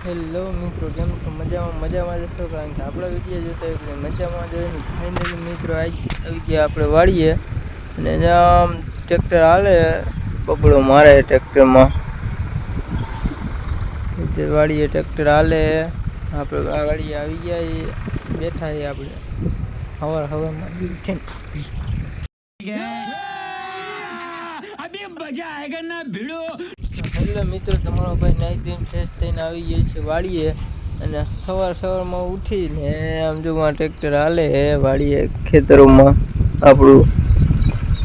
Hello મિત્રો, કેમ છો? મજામાં જશો, કારણ કે આપણા વિડીયો જોતા એટલે મજામાં જોઈને ફાઇનલી મિત્રો આવી ગયા આપણે વાળીએ અને આમ ટ્રેક્ટર હાલે, બબડો મારે ટ્રેક્ટરમાં વાળીએ ટ્રેક્ટર હાલે. આપણે વાળીએ આવી ગયા, બેઠા આપણે હવામાં ઉઠીને. હેલો મિત્રો, તમારો ભાઈ નાઈ ધોઈને ફ્રેશ થઈને આવી ગયો છે વાળીએ અને સવારમાં ઉઠીને આમ જો ટ્રેક્ટર હાલે વાળીએ ખેતરોમાં. આપણું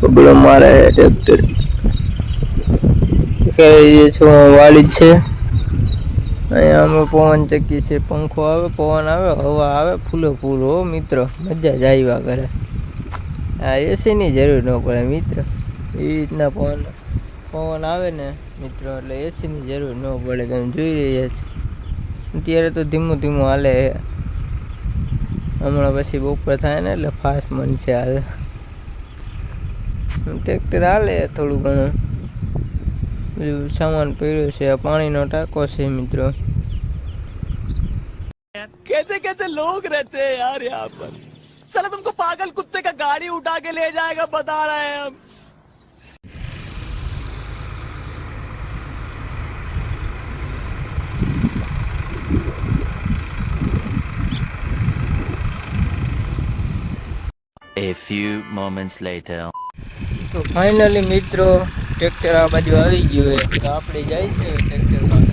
બબડો મારે ટ્રેક્ટર વાળી છે. અહીંયા અમે પવન ચક્કી છે, પંખો આવે, પવન આવે, હવા આવે, ફૂલો હો મિત્રો, મજા જ આવ્યા કરે. આ એસીની જરૂર ન પડે મિત્ર, એ રીતના પવન આવે ને મિત્રો, એટલે એસીની જરૂર ન પડે. તમે જોઈ રહ્યા છો અત્યારે તો ધીમું હાલે. હમણાં પછી બપોર થાય ને એટલે ફાસ્ટ મન છે હાલે ટ્રેક્ટર હાલે. થોડું ઘણું સામાન પડ્યો છે, પાણીનો ટાંકો છે મિત્રો. कैसे कैसे लोग रहते हैं यार यहाँ पर। साला तुमको पागल कुत्ते का गाड़ी उठा के ले जाएगा, बता रहे हैं हम। A few moments later. તો ફાઇનલી મિત્રો ટ્રેક્ટર આ બાજુ આવી ગયું છે, તો આપણે જાય છે ટ્રેક્ટરમાં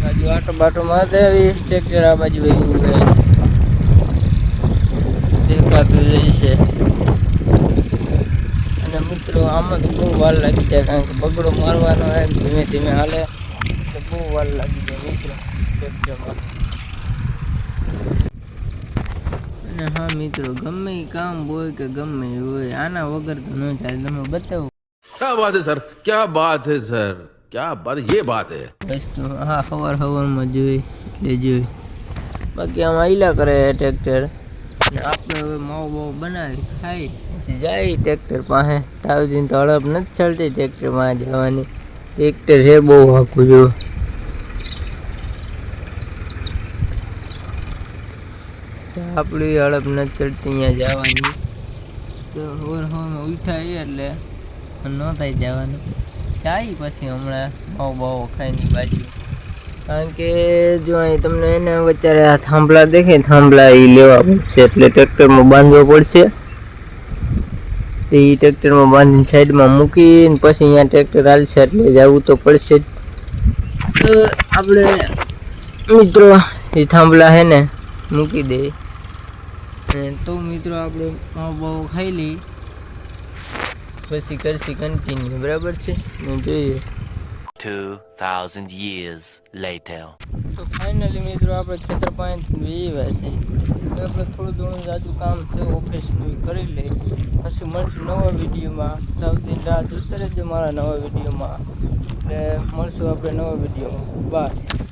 બાજુ આટો મારતા આવીશ. ટ્રેક્ટર આ બાજુ આવ્યું છે, દેખાતું જાય છે. અને મિત્રો આમાં તો બહુ વાર લાગી જાય, કારણ કે બગડો મારવાનો હોય, ધીમે હાલે તો બહુ વાર લાગી જાય મિત્રો ટ્રેક્ટરમાં. અને હા મિત્રો, ગમે એ કામ હોય કે ગમે એ હોય, આના વગર તો ન ચાલે. તમે બતાવો. क्या बात है सर, क्या बात है सर, क्या बात, ये बात है વસ્તુ હા સવારમાં જોઈ. બાકી આમ આઈલા કરે ટ્રેક્ટર. ને આપણે હવે માવો બનાવી ખાઈ પછી જાય ટ્રેક્ટર પાસે. તાવ દિન તો હડપ નથી ચાલતી ટ્રેક્ટરમાં જવાની. ટ્રેક્ટર છે બહુ આખું જો. આપણી હડપ નથી ચડતી અહીંયા જવાની. તો હવામાં ઉઠાય એટલે ન થાય જવાનું. જાય પછી હમણાં માવો ખાઈને બાજુ, કારણ કે જો અહીં તમને એને વચ્ચે આ થાંભલા દેખે, થાંભલા એ લેવા પડશે, એટલે ટ્રેક્ટરમાં બાંધવો પડશે. એ ટ્રેક્ટરમાં બાંધીને સાઈડમાં મૂકીને પછી અહીંયા ટ્રેક્ટર હાલશે એટલે જવું તો પડશે જ. તો આપણે મિત્રો એ થાંભલા છે ને મૂકી દઈએ તો મિત્રો આપણે માવો ખાઈ લઈ, પછી કરશી કન્ટિન્યુ. બરાબર છે, જોઈએ. 2000 years later. તો ફાઇનલી મિત્રો આપણે ખેતર પાસેથી આવ્યા છીએ. આપણે થોડું ઘણું જાજુ કામ છે ઓફિસનું, એ કરી લઈ. પછી મળશું નવા વિડીયોમાં. સૌથી રાહ જોતા રહેજો મારા નવા વિડીયોમાં. એટલે મળશું આપણે નવા વિડીયોમાં. બાય.